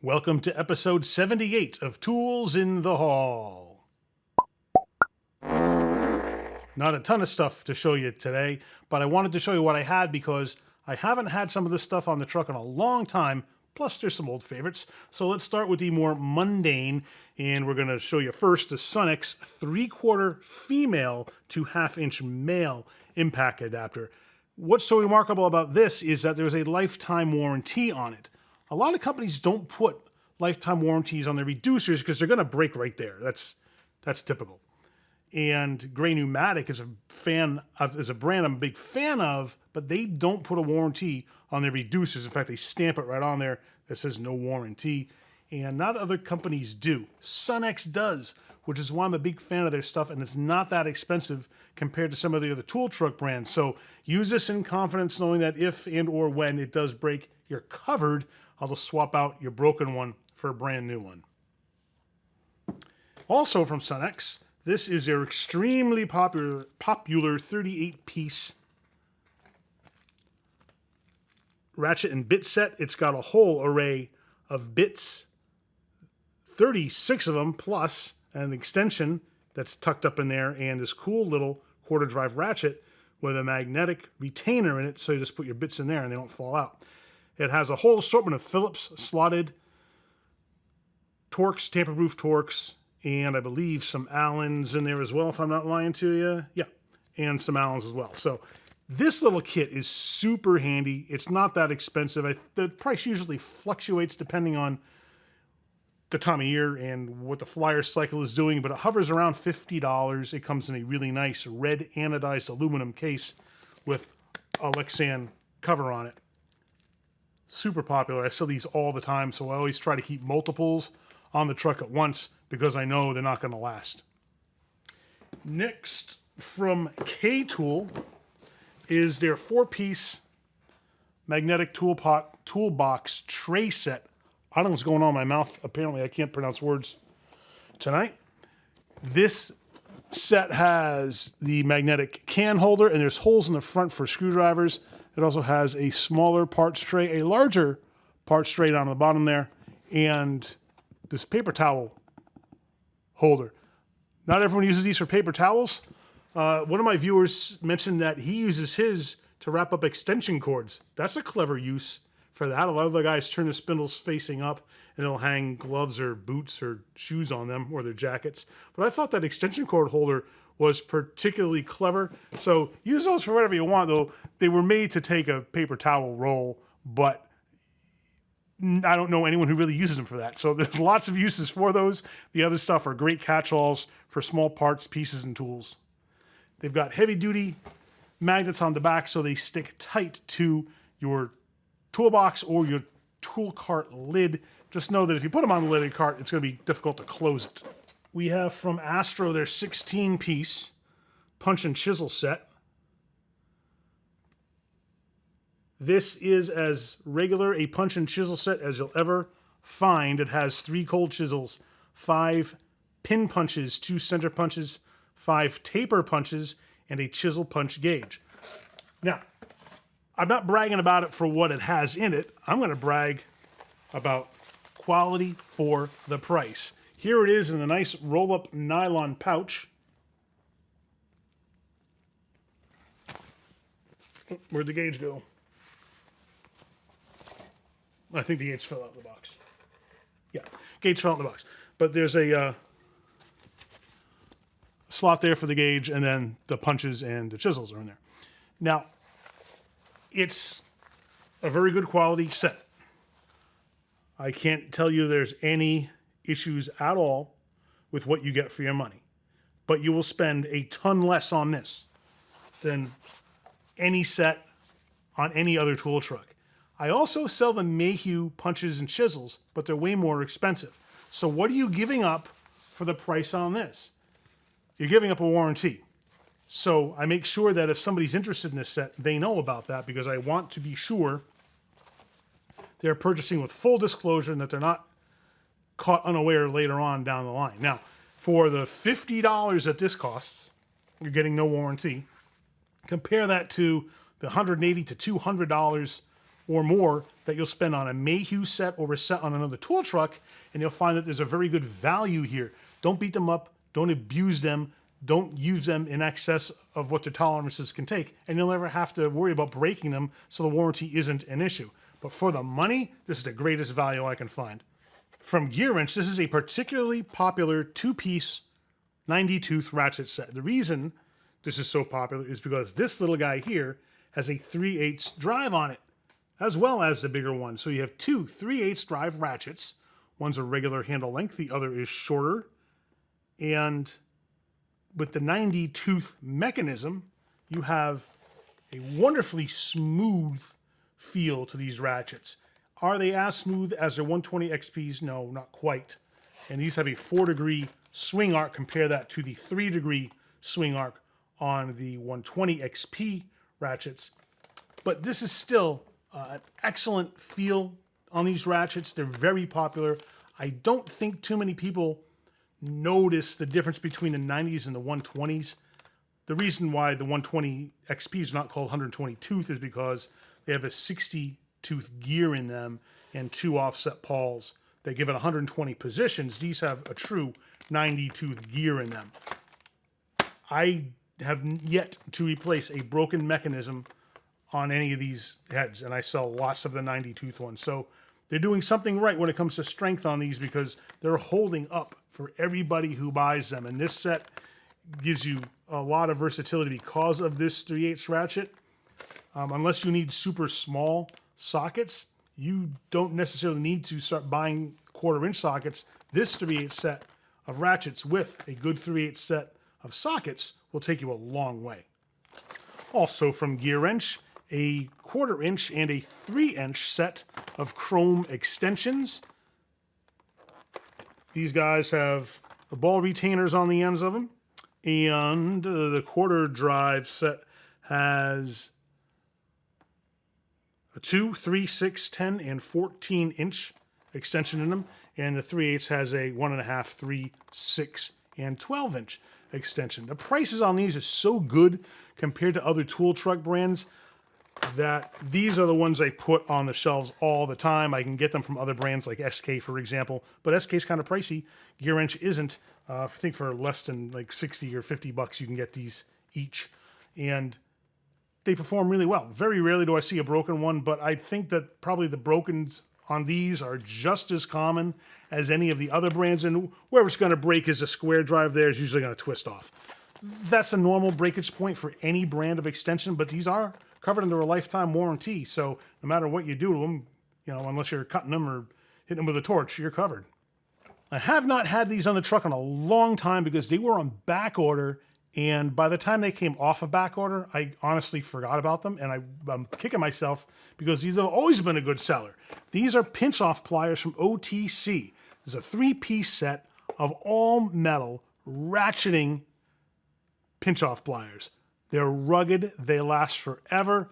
Welcome to episode 78 of Tools in the Hall. Not a ton of stuff to show you today, but I wanted to show you what I had because I haven't had some of this stuff on the truck in a long time, plus there's some old favorites. So let's start with the more mundane, and we're going to show you first the Sunex 3/4 female to 1/2 inch male impact adapter. What's so remarkable about this is that there's a lifetime warranty on it. A lot of companies don't put lifetime warranties on their reducers because they're going to break right there. That's typical. And Gray Pneumatic is a brand I'm a big fan of, but they don't put a warranty on their reducers. In fact, they stamp it right on there that says no warranty. And not other companies do. Sunex does, which is why I'm a big fan of their stuff, and it's not that expensive compared to some of the other tool truck brands. So use this in confidence, knowing that if and or when it does break, you're covered. I'll just swap out your broken one for a brand new one. Also from Sunex, this is their extremely popular 38-piece ratchet and bit set. It's got a whole array of bits, 36 of them, plus an extension that's tucked up in there, and this cool little quarter drive ratchet with a magnetic retainer in it, so you just put your bits in there and they don't fall out. It has a whole assortment of Phillips slotted Torx, tamper-proof Torx, and I believe some Allens in there as well, if I'm not lying to you. Yeah, and some Allens as well. So this little kit is super handy. It's not that expensive. The price usually fluctuates depending on the time of year and what the flyer cycle is doing, but it hovers around $50. It comes in a really nice red anodized aluminum case with a Lexan cover on it. Super popular. I sell these all the time, so I always try to keep multiples on the truck at once because I know they're not going to last. Next, from K-Tool, is their 4-piece magnetic toolbox tray set. I don't know what's going on in my mouth. Apparently, I can't pronounce words tonight. This set has the magnetic can holder, and there's holes in the front for screwdrivers. It also has a smaller parts tray, a larger parts tray down on the bottom there, and this paper towel holder. Not everyone uses these for paper towels. One of my viewers mentioned that he uses his to wrap up extension cords. That's a clever use for that. A lot of the guys turn the spindles facing up and they'll hang gloves or boots or shoes on them or their jackets. But I thought that extension cord holder was particularly clever. So use those for whatever you want, though. They were made to take a paper towel roll, but I don't know anyone who really uses them for that. So there's lots of uses for those. The other stuff are great catch-alls for small parts, pieces, and tools. They've got heavy-duty magnets on the back so they stick tight to your toolbox or your tool cart lid. Just know that if you put them on the lid of the cart, it's going to be difficult to close it. We have from Astro their 16-piece punch and chisel set. This is as regular a punch and chisel set as you'll ever find. It has 3 cold chisels, 5 pin punches, 2 center punches, 5 taper punches, and a chisel punch gauge. Now, I'm not bragging about it for what it has in it. I'm going to brag about quality for the price. Here it is in a nice roll-up nylon pouch. Where'd the gauge go? I think the gauge fell out of the box. Yeah, gauge fell out of the box. But there's a slot there for the gauge, and then the punches and the chisels are in there. Now, it's a very good quality set. I can't tell you there's any issues at all with what you get for your money. But you will spend a ton less on this than any set on any other tool truck. I also sell the Mayhew punches and chisels, but they're way more expensive. So what are you giving up for the price on this? You're giving up a warranty. So I make sure that if somebody's interested in this set, they know about that because I want to be sure they're purchasing with full disclosure and that they're not caught unaware later on down the line. Now, for the $50 that this costs, you're getting no warranty. Compare that to the $180 to $200 or more that you'll spend on a Mayhew set or a set on another tool truck, and you'll find that there's a very good value here. Don't beat them up, don't abuse them, don't use them in excess of what their tolerances can take, and you'll never have to worry about breaking them, so the warranty isn't an issue. But for the money, this is the greatest value I can find. From Gearwrench, this is a particularly popular 2-piece 90-tooth ratchet set. The reason this is so popular is because this little guy here has a 3/8 drive on it, as well as the bigger one. So you have two 3/8 drive ratchets. One's a regular handle length, the other is shorter. And with the 90-tooth mechanism, you have a wonderfully smooth feel to these ratchets. Are they as smooth as their 120 XPs? No, not quite. And these have a 4-degree swing arc. Compare that to the 3-degree swing arc on the 120 XP ratchets. But this is still an excellent feel on these ratchets. They're very popular. I don't think too many people notice the difference between the 90s and the 120s. The reason why the 120 XP is not called 120 tooth is because they have a 60-tooth gear in them and 2 offset pawls. They give it 120 positions. These have a true 90-tooth gear in them. I have yet to replace a broken mechanism on any of these heads, and I sell lots of the 90-tooth ones. So they're doing something right when it comes to strength on these, because they're holding up for everybody who buys them. And this set gives you a lot of versatility because of this 3/8 ratchet. Unless you need super small sockets, you don't necessarily need to start buying 1/4-inch sockets. This 3/8 set of ratchets with a good 3/8 set of sockets will take you a long way. Also from Gearwrench, a 1/4-inch and a 3-inch set of chrome extensions. These guys have the ball retainers on the ends of them, and the 1/4 drive set has a 2, 3, 6, 10, and 14-inch extension in them, and the 3/8 has a 1.5, 3, 6, and 12-inch extension. The prices on these are so good compared to other tool truck brands that these are the ones I put on the shelves all the time. I can get them from other brands like SK, for example, but SK is kind of pricey. Gearwrench isn't. I think for less than like 60 or 50 bucks, you can get these each. And they perform really well. Very rarely do I see a broken one, but I think that probably the brokens on these are just as common as any of the other brands, and where it's going to break is a square drive there is usually going to twist off. That's a normal breakage point for any brand of extension, but these are covered under a lifetime warranty, so no matter what you do to them, you know, unless you're cutting them or hitting them with a torch, you're covered. I have not had these on the truck in a long time because they were on back order, and by the time they came off of back order, I honestly forgot about them, and I'm kicking myself because these have always been a good seller. These are pinch-off pliers from OTC. There's a 3-piece set of all-metal ratcheting pinch-off pliers. They're rugged, they last forever.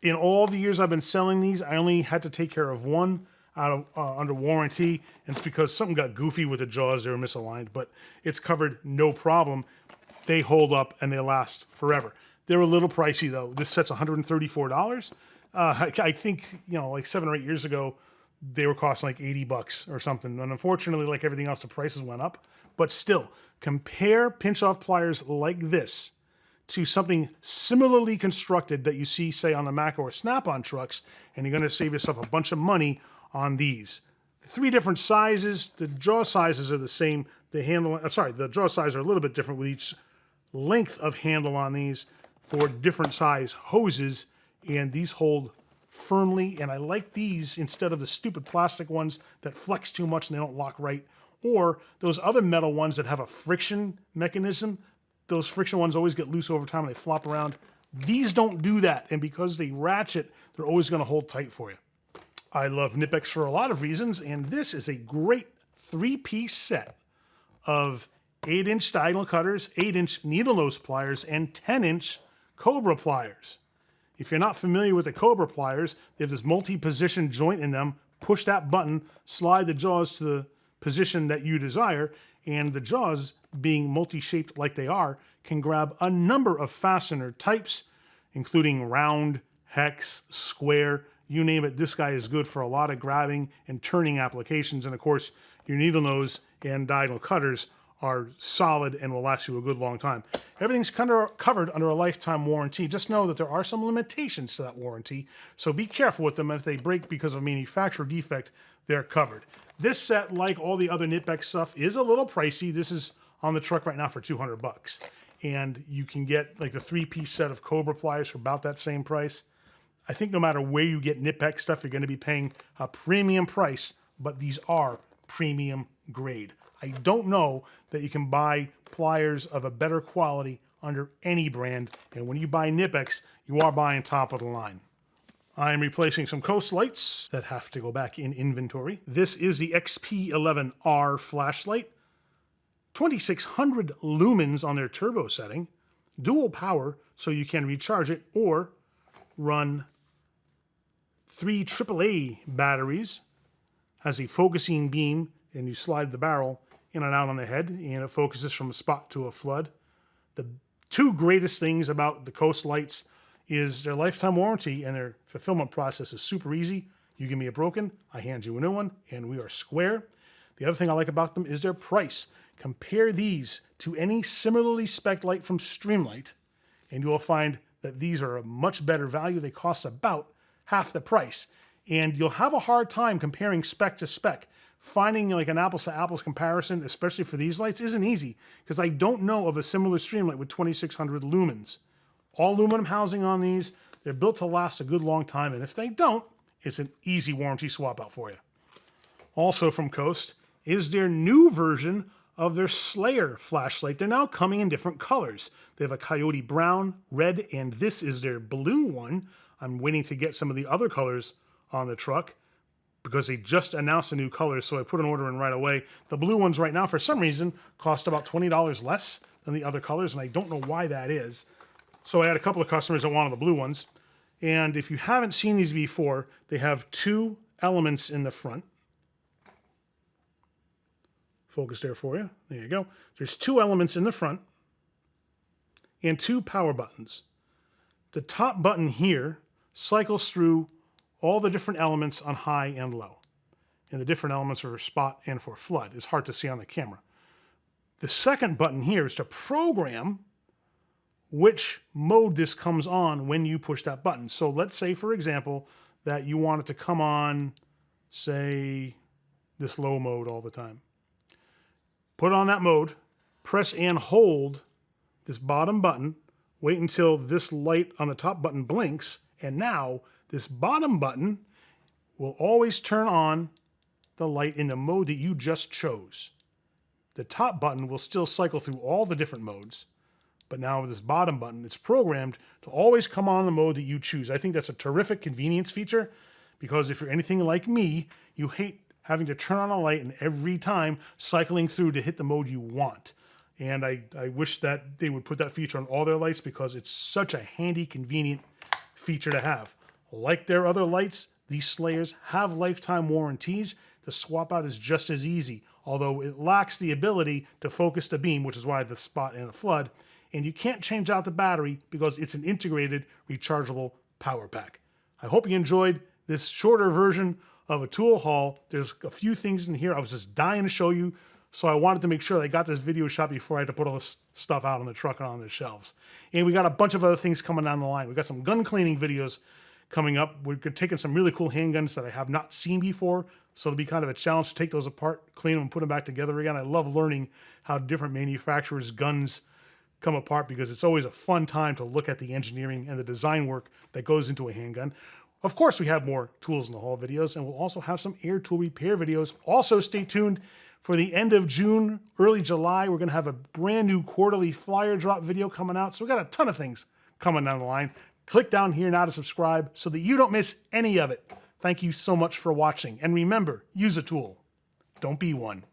In all the years I've been selling these, I only had to take care of one out of under warranty, and it's because something got goofy with the jaws, they were misaligned, but it's covered no problem. They hold up and they last forever. They're a little pricey though. This set's $134. I think, you know, like 7 or 8 years ago, they were costing like 80 bucks or something. And unfortunately, like everything else, the prices went up. But still, compare pinch-off pliers like this to something similarly constructed that you see, say, on the Mac or Snap-on trucks, and you're going to save yourself a bunch of money on these. 3 different sizes. The jaw sizes are the same. The jaw sizes are a little bit different with each length of handle on these for different size hoses, and these hold firmly, and I like these instead of the stupid plastic ones that flex too much and they don't lock right, or those other metal ones that have a friction mechanism. Those friction ones always get loose over time and they flop around. These don't do that, and because they ratchet, they're always going to hold tight for you. I love Knipex for a lot of reasons, and this is a great 3-piece set of 8-inch diagonal cutters, 8-inch needle nose pliers, and 10-inch Cobra pliers. If you're not familiar with the Cobra pliers, they have this multi-position joint in them. Push that button, slide the jaws to the position that you desire, and the jaws, being multi-shaped like they are, can grab a number of fastener types, including round, hex, square. you name it, this guy is good for a lot of grabbing and turning applications. And of course, your needle nose and diagonal cutters are solid and will last you a good long time. Everything's covered under a lifetime warranty. Just know that there are some limitations to that warranty, so be careful with them. If they break because of manufacturer defect, they're covered. This set, like all the other Knitbeck stuff, is a little pricey. This is on the truck right now for 200 bucks. And you can get like the 3-piece set of Cobra pliers for about that same price. I think no matter where you get Knitbeck stuff, you're going to be paying a premium price, but these are premium grade. I don't know that you can buy pliers of a better quality under any brand, and when you buy Knitbecks, you are buying top of the line. I'm replacing some Coast lights that have to go back in inventory. This is the XP11R flashlight. 2600 lumens on their turbo setting. Dual power, so you can recharge it or run 3 AAA batteries. Has a focusing beam, and you slide the barrel in and out on the head, and it focuses from a spot to a flood. The two greatest things about the Coast lights is their lifetime warranty, and their fulfillment process is super easy. You give me a broken, I hand you a new one, and we are square. The other thing I like about them is their price. Compare these to any similarly spec'd light from Streamlight, and you will find that these are a much better value. They cost about half the price, and you'll have a hard time comparing spec to spec. Finding like an apples to apples comparison, especially for these lights, isn't easy because I don't know of a similar Streamlight with 2600 lumens. All aluminum housing on these. They're built to last a good long time, and if they don't, it's an easy warranty swap out for you. Also from Coast is their new version of their Slayer flashlight. They're now coming in different colors. They have a coyote brown, red, and this is their blue one. I'm waiting to get some of the other colors on the truck because they just announced a new color, so I put an order in right away. The blue ones right now, for some reason, cost about $20 less than the other colors, and I don't know why that is. So I had a couple of customers that wanted the blue ones. And if you haven't seen these before, they have 2 elements in the front. Focus there for you. There you go. There's 2 elements in the front and 2 power buttons. The top button here cycles through all the different elements on high and low. And the different elements are for spot and for flood. It's hard to see on the camera. The second button here is to program which mode this comes on when you push that button. So let's say, for example, that you want it to come on, say, this low mode all the time. Put it on that mode, press and hold this bottom button, wait until this light on the top button blinks, and now this bottom button will always turn on the light in the mode that you just chose. The top button will still cycle through all the different modes, but now with this bottom button, it's programmed to always come on the mode that you choose. I think that's a terrific convenience feature because if you're anything like me, you hate having to turn on a light and every time cycling through to hit the mode you want. And I wish that they would put that feature on all their lights because it's such a handy, convenient feature to have. Like their other lights, these Slayers have lifetime warranties. The swap out is just as easy, although it lacks the ability to focus the beam, which is why the spot and the flood. And you can't change out the battery because it's an integrated rechargeable power pack. I hope you enjoyed this shorter version of a tool haul. There's a few things in here I was just dying to show you, so I wanted to make sure that I got this video shot before I had to put all this stuff out on the truck and on the shelves. And we got a bunch of other things coming down the line. We got some gun cleaning videos coming up. We're taking some really cool handguns that I have not seen before, so it'll be kind of a challenge to take those apart, clean them, and put them back together again. I love learning how different manufacturers' guns come apart because it's always a fun time to look at the engineering and the design work that goes into a handgun. Of course, we have more tools in the haul videos, and we'll also have some air tool repair videos. Also, stay tuned for the end of June, early July. We're going to have a brand new quarterly flyer drop video coming out. So we got a ton of things coming down the line. Click down here now to subscribe so that you don't miss any of it. Thank you so much for watching. And remember, use a tool. Don't be one.